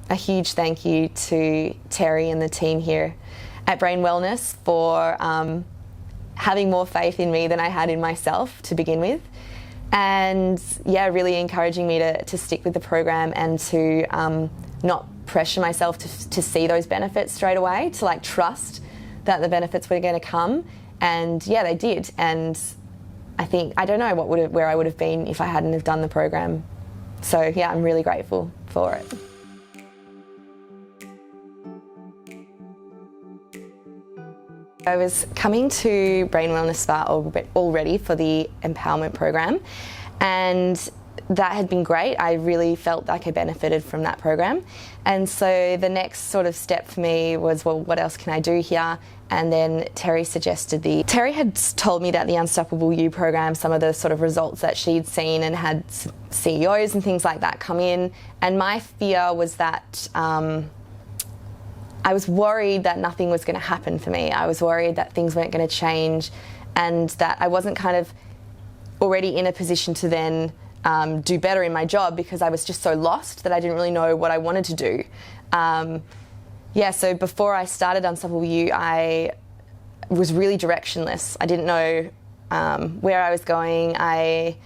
a huge thank you to Terry and the team here at Brain Wellness for having more faith in me than I had in myself to begin with. And yeah, really encouraging me to stick with the program and to not pressure myself to see those benefits straight away, to like trust that the benefits were going to come. And yeah, they did. And I think, I don't know where I would have been if I hadn't have done the program. So yeah, I'm really grateful for it. I was coming to Brain Wellness Spa already for the empowerment program, and that had been great. I really felt like I benefited from that program. And so the next sort of step for me was, well, what else can I do here? And then Terry had told me that the Unstoppable You program, some of the sort of results that she'd seen and had CEOs and things like that come in. And my fear was that I was worried that nothing was going to happen for me. I was worried that things weren't going to change and that I wasn't kind of already in a position to then do better in my job because I was just so lost that I didn't really know what I wanted to do. So before I started Unstoppable You, I was really directionless. I didn't know where I was going. I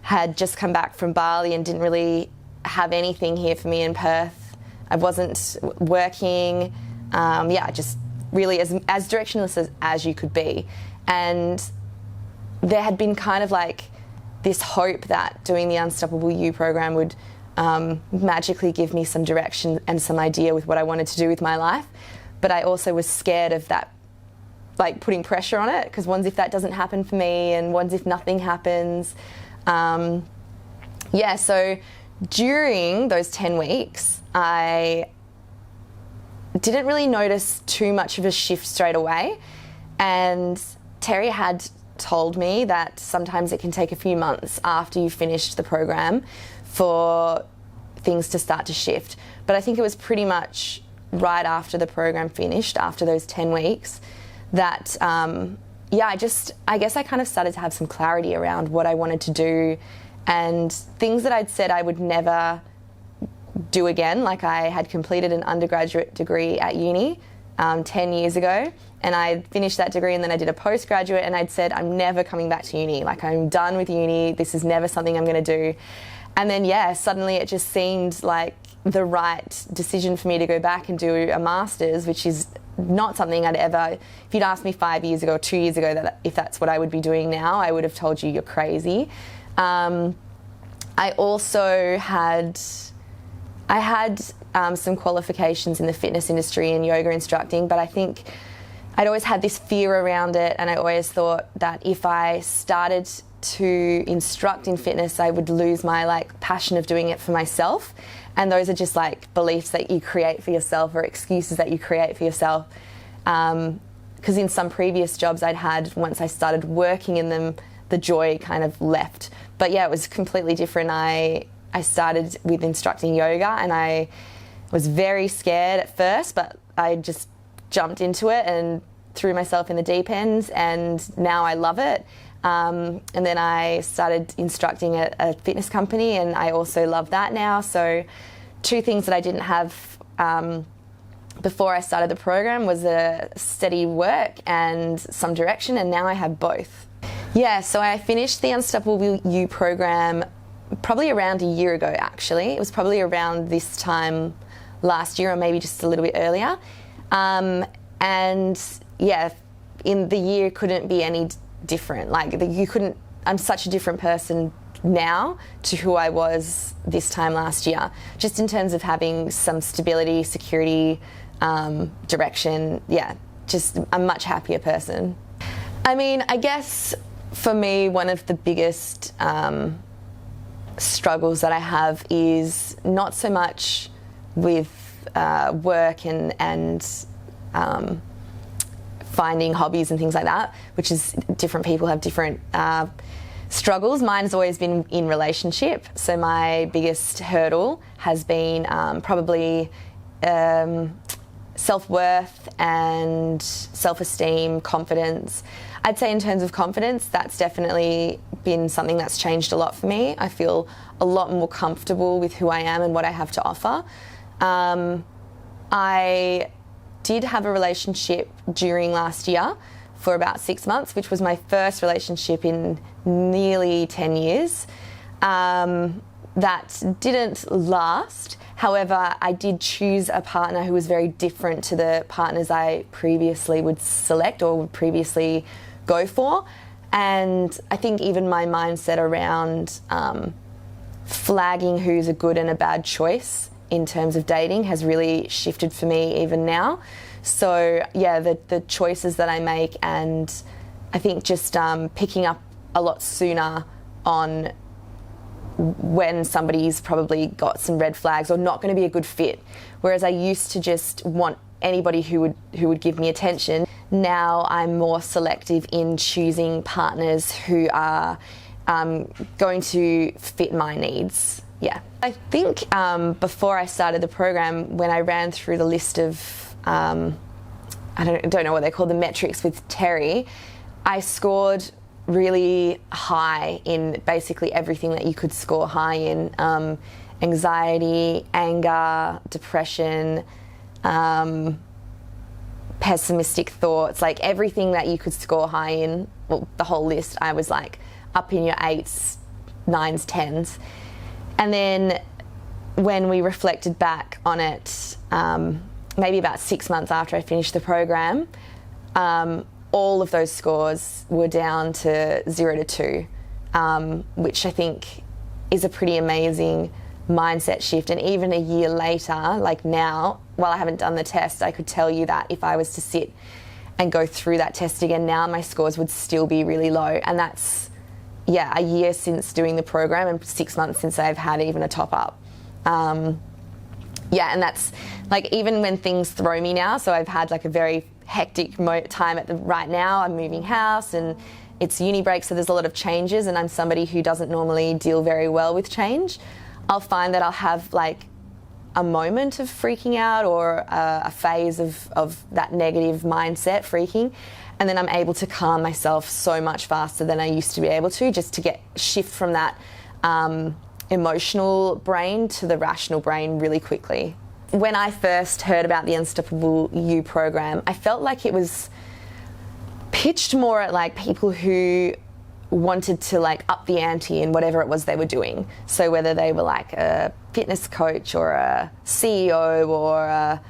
had just come back from Bali and didn't really have anything here for me in Perth. I wasn't working. Just really as directionless as you could be. And there had been kind of like this hope that doing the Unstoppable You program would magically give me some direction and some idea with what I wanted to do with my life. But I also was scared of that, like putting pressure on it, because what if that doesn't happen for me, and what if nothing happens? So during those 10 weeks, I didn't really notice too much of a shift straight away. And Terry had told me that sometimes it can take a few months after you've finished the program for things to start to shift. But I think it was pretty much right after the program finished, after those 10 weeks, that I guess I kind of started to have some clarity around what I wanted to do and things that I'd said I would never do again. Like I had completed an undergraduate degree at uni 10 years ago, and I finished that degree, and then I did a postgraduate, and I'd said I'm never coming back to uni. Like I'm done with uni. This is never something I'm going to do. And then suddenly it just seemed like the right decision for me to go back and do a master's, which is not something I'd ever, if you'd asked me 5 years ago or 2 years ago that if that's what I would be doing now, I would have told you you're crazy. I also had some qualifications in the fitness industry and yoga instructing, but I think I'd always had this fear around it, and I always thought that if I started to instruct in fitness, I would lose my passion of doing it for myself. And those are just like beliefs that you create for yourself or excuses that you create for yourself. Because in some previous jobs I'd had, once I started working in them, the joy kind of left. But yeah, it was completely different. I started with instructing yoga, and I was very scared at first, but I just jumped into it and threw myself in the deep end, and now I love it. And then I started instructing at a fitness company, and I also love that now. So 2 things that I didn't have before I started the program was a steady work and some direction, and now I have both. Yeah, so I finished the Unstoppable You program probably around a year ago, actually. It was probably around this time last year, or maybe just a little bit earlier. In the year couldn't be any different. I'm such a different person now to who I was this time last year, just in terms of having some stability, security, direction. Yeah, just a much happier person. I mean, I guess for me, one of the biggest struggles that I have is not so much with work and finding hobbies and things like that, which is different people have different struggles. Mine has always been in relationship. So my biggest hurdle has been probably self-worth and self-esteem, confidence. I'd say in terms of confidence, that's definitely been something that's changed a lot for me. I feel a lot more comfortable with who I am and what I have to offer. I did have a relationship during last year for about 6 months, which was my first relationship in nearly 10 years. That didn't last. However, I did choose a partner who was very different to the partners I previously would select or would previously go for. And I think even my mindset around flagging who's a good and a bad choice in terms of dating has really shifted for me even now. So yeah, the choices that I make, and I think just picking up a lot sooner on when somebody's probably got some red flags or not going to be a good fit. Whereas I used to just want anybody who would give me attention. Now I'm more selective in choosing partners who are going to fit my needs. Yeah. I think before I started the program, when I ran through the list of, I don't know what they call the metrics with Terry, I scored really high in basically everything that you could score high in. Anxiety, anger, depression, pessimistic thoughts, like everything that you could score high in, well, the whole list, I was like up in your 8s, 9s, 10s. And then when we reflected back on it, maybe about 6 months after I finished the program, all of those scores were down to 0 to 2, which I think is a pretty amazing mindset shift. And even a year later, like now, while I haven't done the test, I could tell you that if I was to sit and go through that test again now, my scores would still be really low. And that's, yeah, a year since doing the program and 6 months since I've had even a top up. Yeah, and that's like even when things throw me now, so I've had like a very hectic time right now. I'm moving house and it's uni break, so there's a lot of changes, and I'm somebody who doesn't normally deal very well with change. I'll find that I'll have like a moment of freaking out or a phase of that negative mindset freaking, and then I'm able to calm myself so much faster than I used to be able to, just to shift from that emotional brain to the rational brain really quickly. When I first heard about the Unstoppable You program, I felt like it was pitched more at like people who wanted to like up the ante in whatever it was they were doing. So whether they were like a fitness coach or a CEO or a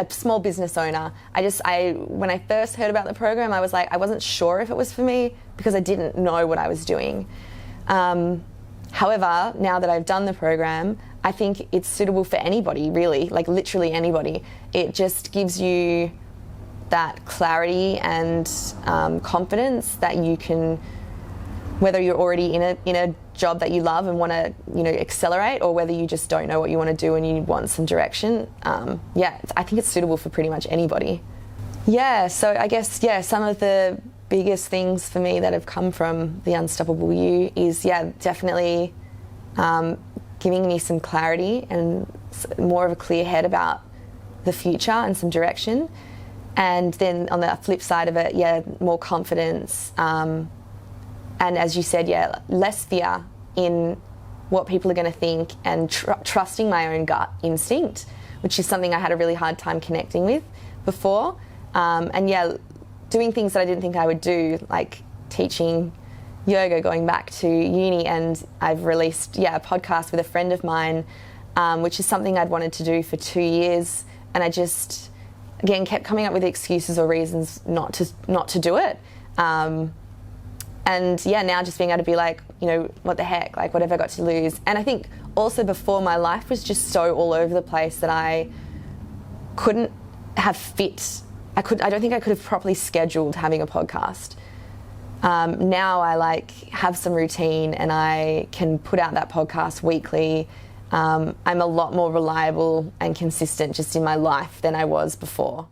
small business owner. When I first heard about the program, I was like, I wasn't sure if it was for me because I didn't know what I was doing. However, now that I've done the program, I think it's suitable for anybody, really, like literally anybody. It just gives you that clarity and confidence that you can, whether you're already in a job that you love and want to, accelerate, or whether you just don't know what you want to do and you want some direction. I think it's suitable for pretty much anybody. Yeah, so I guess, some of the biggest things for me that have come from the Unstoppable You is, definitely giving me some clarity and more of a clear head about the future and some direction. And then on the flip side of it, more confidence. And as you said, less fear in what people are going to think, and trusting my own gut instinct, which is something I had a really hard time connecting with before. Doing things that I didn't think I would do, like teaching yoga, going back to uni, and I've released a podcast with a friend of mine, which is something I'd wanted to do for 2 years, and I just again kept coming up with excuses or reasons not to do it. Now just being able to be like, what the heck, like what have I got to lose? And I think also before, my life was just so all over the place that I couldn't have fit. I don't think I could have properly scheduled having a podcast. Now I have some routine and I can put out that podcast weekly. I'm a lot more reliable and consistent just in my life than I was before.